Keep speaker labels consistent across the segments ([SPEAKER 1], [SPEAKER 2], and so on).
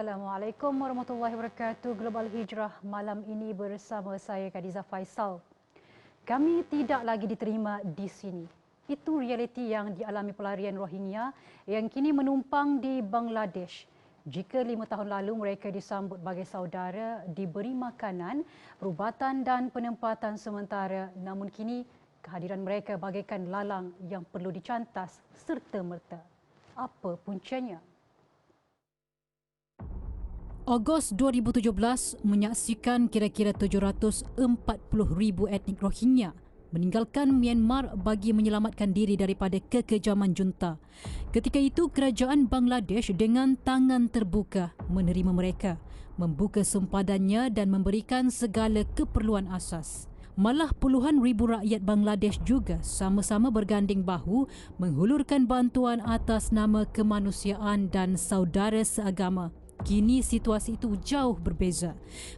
[SPEAKER 1] Assalamualaikum warahmatullahi wabarakatuh. Global Hijrah malam ini bersama saya Khadiza Faisal. Kami tidak lagi diterima di sini. Itu realiti yang dialami pelarian Rohingya yang kini menumpang di Bangladesh. Jika 5 tahun lalu mereka disambut sebagai saudara, diberi makanan, perubatan dan penempatan sementara, namun kini kehadiran mereka bagaikan lalang yang perlu dicantas serta-merta. Apa puncanya? Ogos 2017 menyaksikan kira-kira 740,000 etnik Rohingya meninggalkan Myanmar bagi menyelamatkan diri daripada kekejaman junta. Ketika itu, kerajaan Bangladesh dengan tangan terbuka menerima mereka, membuka sempadannya dan memberikan segala keperluan asas. Malah puluhan ribu rakyat Bangladesh juga sama-sama berganding bahu menghulurkan bantuan atas nama kemanusiaan dan saudara seagama. Kini situasi itu jauh berbeza.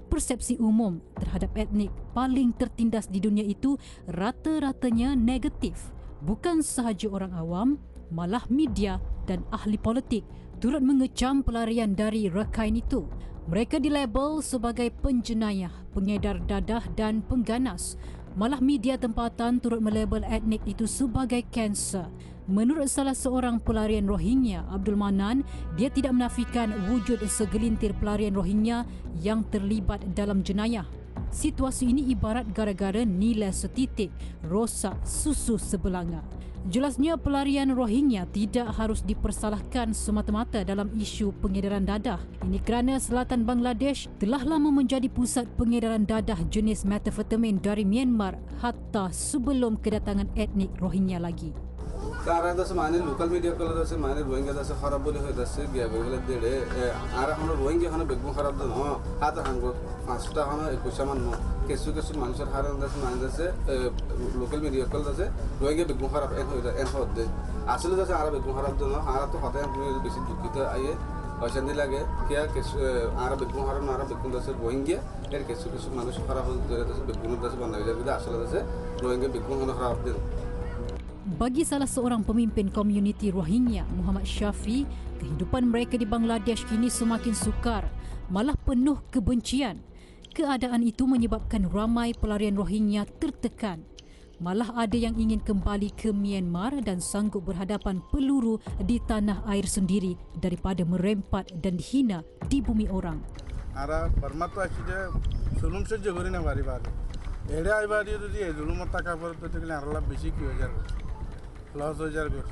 [SPEAKER 1] Persepsi umum terhadap etnik paling tertindas di dunia itu rata-ratanya negatif. Bukan sahaja orang awam, malah media dan ahli politik turut mengecam pelarian dari Rakhine itu. Mereka dilabel sebagai penjenayah, pengedar dadah dan pengganas. Malah media tempatan turut melabel etnik itu sebagai kanser. Menurut salah seorang pelarian Rohingya, Abdul Manan, dia tidak menafikan wujud segelintir pelarian Rohingya yang terlibat dalam jenayah. Situasi ini ibarat gara-gara nilai setitik rosak susu sebelanga. Jelasnya pelarian Rohingya tidak harus dipersalahkan semata-mata dalam isu pengedaran dadah. Ini kerana selatan Bangladesh telah lama menjadi pusat pengedaran dadah jenis metafetamin dari Myanmar hatta sebelum kedatangan etnik Rohingya lagi.
[SPEAKER 2] তারা তো মানে local media কলে আছে মানে রোহিঙ্গা আছে খারাপ বলে হয়ে যাচ্ছে গিয়া বেগুলো দেড়ে আর এখন রোহিঙ্গা এখন বেগুন খারাপ দেন হাতে হাঙ্গ 5টা এখন 21টা মান কিছু কিছু মানুষের হারান আছে মানে আছে লোকাল মিডিয়া কলে আছে রোহিঙ্গা বেগুন খারাপ এন হয়ে যায় এন হতে আসলে যাচ্ছে আর বেগুন খারাপ দেন আর তো হতে বেশি দুঃখিত আইয়ে অশান্তি লাগে কিয়া কিছু আর বেগুন হারান আর বেগুন আছে রোহিঙ্গা এর কিছু কিছু মানুষ খারাপ হয়ে যাচ্ছে বেগুন আছে বন্ধ হয়ে যাবে আসলে যাচ্ছে রোহিঙ্গা বেগুন খারাপ দেন.
[SPEAKER 1] Bagi salah seorang pemimpin komuniti Rohingya, Muhammad Syafi, kehidupan mereka di Bangladesh kini semakin sukar, malah penuh kebencian. Keadaan itu menyebabkan ramai pelarian Rohingya tertekan. Malah ada yang ingin kembali ke Myanmar dan sanggup berhadapan peluru di tanah air sendiri daripada merempat dan dihina di bumi orang.
[SPEAKER 3] Ara permata aja sulum saja gorina bari-bari. Eda ibadi itu dia dulu mataka per itu kalian arlah besi kyo jar. Loss ho jar gor.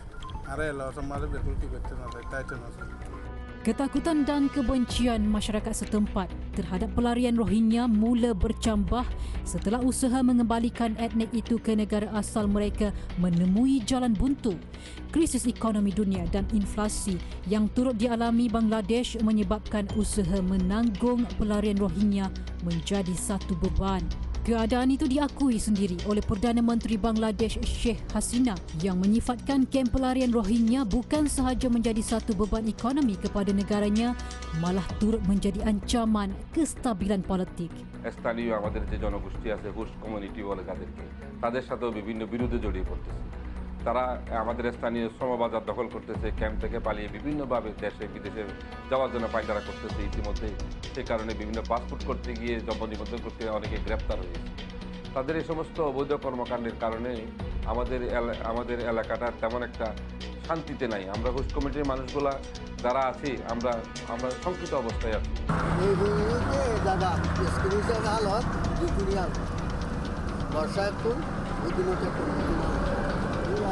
[SPEAKER 3] Ara loss हमारे बिल्कुल की करते ना था
[SPEAKER 1] Ketakutan dan kebencian masyarakat setempat terhadap pelarian Rohingya mula bercambah setelah usaha mengembalikan etnik itu ke negara asal mereka menemui jalan buntu. Krisis ekonomi dunia dan inflasi yang turut dialami Bangladesh menyebabkan usaha menanggung pelarian Rohingya menjadi satu beban. Keadaan itu diakui sendiri oleh Perdana Menteri Bangladesh Sheikh Hasina yang menyifatkan kem pelarian Rohingya bukan sahaja menjadi satu beban ekonomi kepada negaranya, malah turut menjadi ancaman kestabilan politik.
[SPEAKER 4] স্থানীয় আমাদের যে জনগোষ্ঠী আছে host community বলে তাদেরকে তাদের সাথেও বিভিন্ন বিরোধে জড়িয়ে পড়তেছে তারা আমাদের স্থানীয় শ্রমবাজার দখল করতেছে ক্যাম্প থেকে পালিয়ে বিভিন্নভাবে দেশে বিদেশে যাওয়ার জন্য পায়তারা করতেছে ইতিমধ্যে সে কারণে বিভিন্ন পাসপোর্ট করতে গিয়ে জন্ম নিবন্ধন করতে অনেকে গ্রেপ্তার হয়েছে তাদের এই সমস্ত অবৈধ কর্মকাণ্ডের কারণে আমাদের এলাকাটা তেমন একটা শান্তিতে নাই আমরা হোস্ট কমিটির মানুষগুলা যারা আছি আমরা শঙ্কিত অবস্থায় আছি
[SPEAKER 5] দাদা স্কুলের হালত দুনিয়া বর্ষা একটু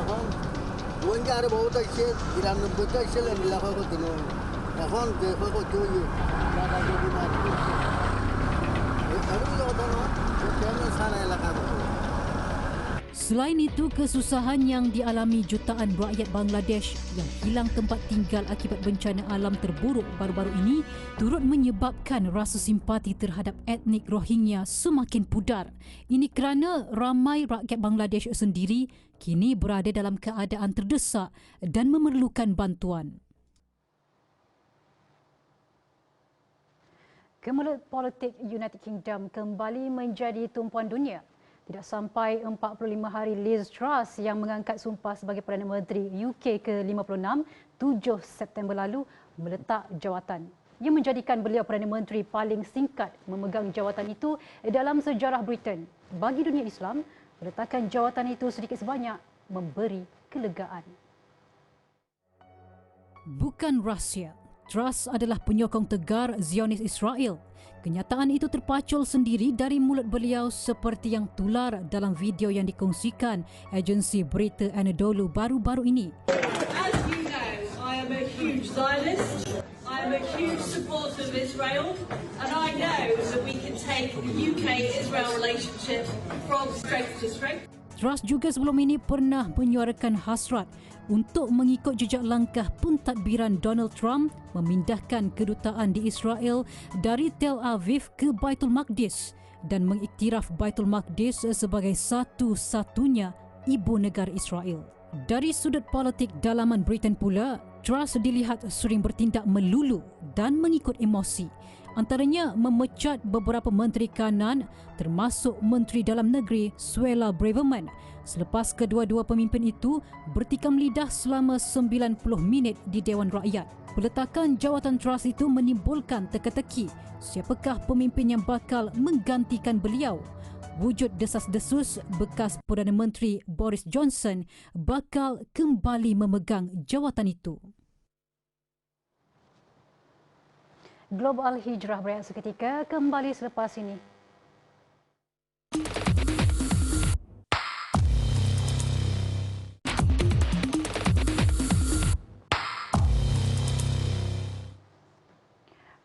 [SPEAKER 5] এখন রোহিঙ্গা আরো বহুত আসছে 93টা আসছিলেন এলাকা করতে এখন দেখো করতে হইয়ে দাদা যদি sana এলাকা
[SPEAKER 1] Selain itu, kesusahan yang dialami jutaan rakyat Bangladesh yang hilang tempat tinggal akibat bencana alam terburuk baru-baru ini turut menyebabkan rasa simpati terhadap etnik Rohingya semakin pudar. Ini kerana ramai rakyat Bangladesh sendiri kini berada dalam keadaan terdesak dan memerlukan bantuan. Kemelut politik United Kingdom kembali menjadi tumpuan dunia. Tidak sampai 45 hari Liz Truss yang mengangkat sumpah sebagai Perdana Menteri UK ke-56 7 September lalu meletak jawatan. Ia menjadikan beliau Perdana Menteri paling singkat memegang jawatan itu dalam sejarah Britain. Bagi dunia Islam, peletakan jawatan itu sedikit sebanyak memberi kelegaan. Bukan rahsia, Truss adalah penyokong tegar Zionis Israel. Kenyataan itu terpacul sendiri dari mulut beliau seperti yang tular dalam video yang dikongsikan agensi berita Anadolu baru-baru ini.
[SPEAKER 6] As you know, I am a huge Zionist. I am a huge supporter of Israel, and I know that we can take the UK-Israel relationship from strength to strength.
[SPEAKER 1] Truss juga sebelum ini pernah menyuarakan hasrat untuk mengikut jejak langkah pentadbiran Donald Trump memindahkan kedutaan di Israel dari Tel Aviv ke Baitul Maqdis dan mengiktiraf Baitul Maqdis sebagai satu-satunya ibu negara Israel. Dari sudut politik dalaman Britain pula, Truss dilihat sering bertindak melulu dan mengikut emosi. Antaranya memecat beberapa menteri kanan termasuk Menteri Dalam Negeri Suella Braverman selepas kedua-dua pemimpin itu bertikam lidah selama 90 minit di Dewan Rakyat. Peletakan jawatan Truss itu menimbulkan teka-teki siapakah pemimpin yang bakal menggantikan beliau. Wujud desas-desus bekas Perdana Menteri Boris Johnson bakal kembali memegang jawatan itu. Global Hijrah berehat seketika, kembali selepas ini.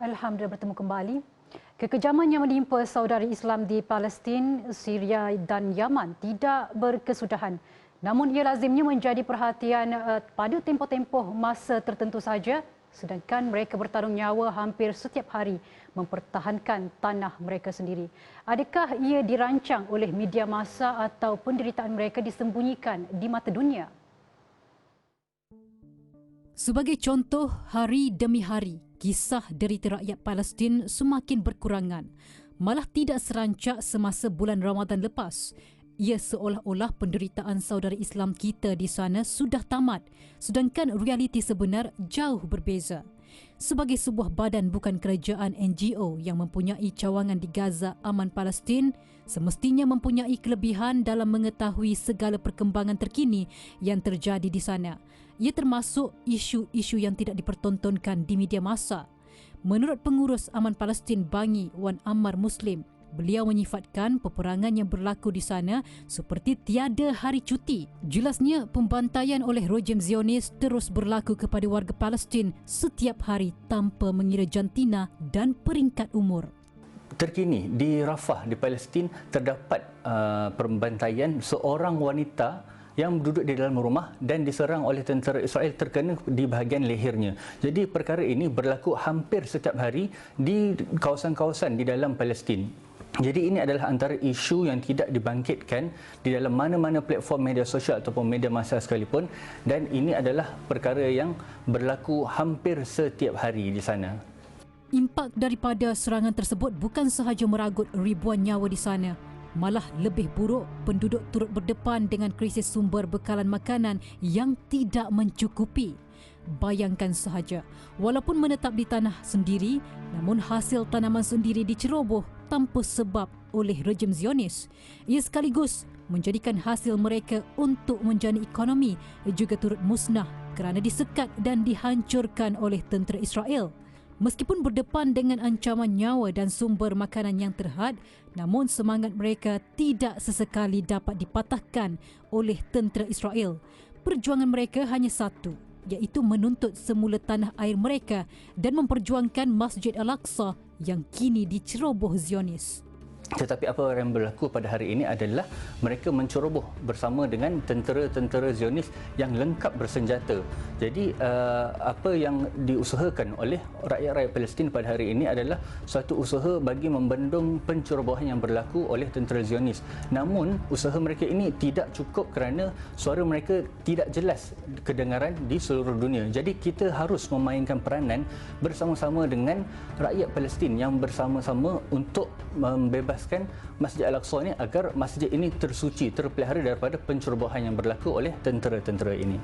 [SPEAKER 1] Alhamdulillah bertemu kembali. Kekejaman yang menimpa saudari Islam di Palestin, Syria dan Yaman tidak berkesudahan. Namun ia lazimnya menjadi perhatian pada tempoh-tempoh masa tertentu saja, sedangkan mereka bertarung nyawa hampir setiap hari mempertahankan tanah mereka sendiri. Adakah ia dirancang oleh media massa atau penderitaan mereka disembunyikan di mata dunia? Sebagai contoh, hari demi hari, kisah derita rakyat Palestin semakin berkurangan. Malah tidak serancak semasa bulan Ramadan lepas. Ia seolah-olah penderitaan saudara Islam kita di sana sudah tamat, sedangkan realiti sebenar jauh berbeza. Sebagai sebuah badan bukan kerajaan NGO yang mempunyai cawangan di Gaza Aman Palestin, semestinya mempunyai kelebihan dalam mengetahui segala perkembangan terkini yang terjadi di sana. Ia termasuk isu-isu yang tidak dipertontonkan di media massa. Menurut pengurus Aman Palestin Bangi Wan Ammar Muslim, beliau menyifatkan peperangan yang berlaku di sana seperti tiada hari cuti. Jelasnya, pembantaian oleh rejim Zionis terus berlaku kepada warga Palestin setiap hari tanpa mengira jantina dan peringkat umur.
[SPEAKER 7] Terkini di Rafah di Palestin terdapat pembantaian seorang wanita yang duduk di dalam rumah dan diserang oleh tentera Israel terkena di bahagian lehernya. Jadi perkara ini berlaku hampir setiap hari di kawasan-kawasan di dalam Palestin. Jadi ini adalah antara isu yang tidak dibangkitkan di dalam mana-mana platform media sosial ataupun media massa sekalipun, dan ini adalah perkara yang berlaku hampir setiap hari di sana.
[SPEAKER 1] Impak daripada serangan tersebut bukan sahaja meragut ribuan nyawa di sana, malah lebih buruk, penduduk turut berdepan dengan krisis sumber bekalan makanan yang tidak mencukupi. Bayangkan sahaja, walaupun menetap di tanah sendiri, namun hasil tanaman sendiri diceroboh tanpa sebab oleh rejim Zionis. Ia sekaligus menjadikan hasil mereka untuk menjana ekonomi juga turut musnah kerana disekat dan dihancurkan oleh tentera Israel. Meskipun berdepan dengan ancaman nyawa dan sumber makanan yang terhad, namun semangat mereka tidak sesekali dapat dipatahkan oleh tentera Israel. Perjuangan mereka hanya satu, iaitu menuntut semula tanah air mereka dan memperjuangkan Masjid Al-Aqsa yang kini diceroboh Zionis.
[SPEAKER 7] Tetapi apa yang berlaku pada hari ini adalah mereka menceroboh bersama dengan tentera-tentera Zionis yang lengkap bersenjata. Jadi apa yang diusahakan oleh rakyat-rakyat Palestin pada hari ini adalah suatu usaha bagi membendung pencerobohan yang berlaku oleh tentera Zionis. Namun usaha mereka ini tidak cukup kerana suara mereka tidak jelas kedengaran di seluruh dunia. Jadi kita harus memainkan peranan bersama-sama dengan rakyat Palestin yang bersama-sama untuk membebaskan Masjid Al-Aqsa ini agar masjid ini tersuci, terpelihara daripada pencerobohan yang berlaku oleh tentera-tentera ini.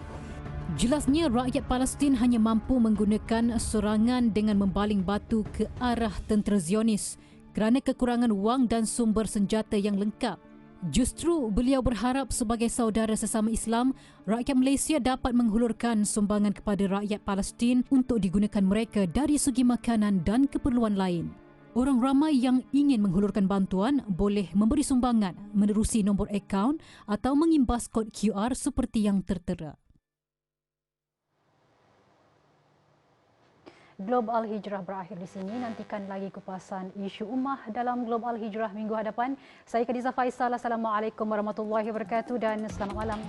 [SPEAKER 1] Jelasnya rakyat Palestin hanya mampu menggunakan serangan dengan membaling batu ke arah tentera Zionis kerana kekurangan wang dan sumber senjata yang lengkap. Justru beliau berharap sebagai saudara sesama Islam, rakyat Malaysia dapat menghulurkan sumbangan kepada rakyat Palestin untuk digunakan mereka dari segi makanan dan keperluan lain. Orang ramai yang ingin menghulurkan bantuan boleh memberi sumbangan menerusi nombor akaun atau mengimbas kod QR seperti yang tertera.
[SPEAKER 8] Globe Al-Hijrah berakhir di sini. Nantikan lagi kupasan isu ummah dalam Globe Al-Hijrah minggu hadapan. Saya Khadijah Faisal. Assalamualaikum warahmatullahi wabarakatuh dan selamat malam.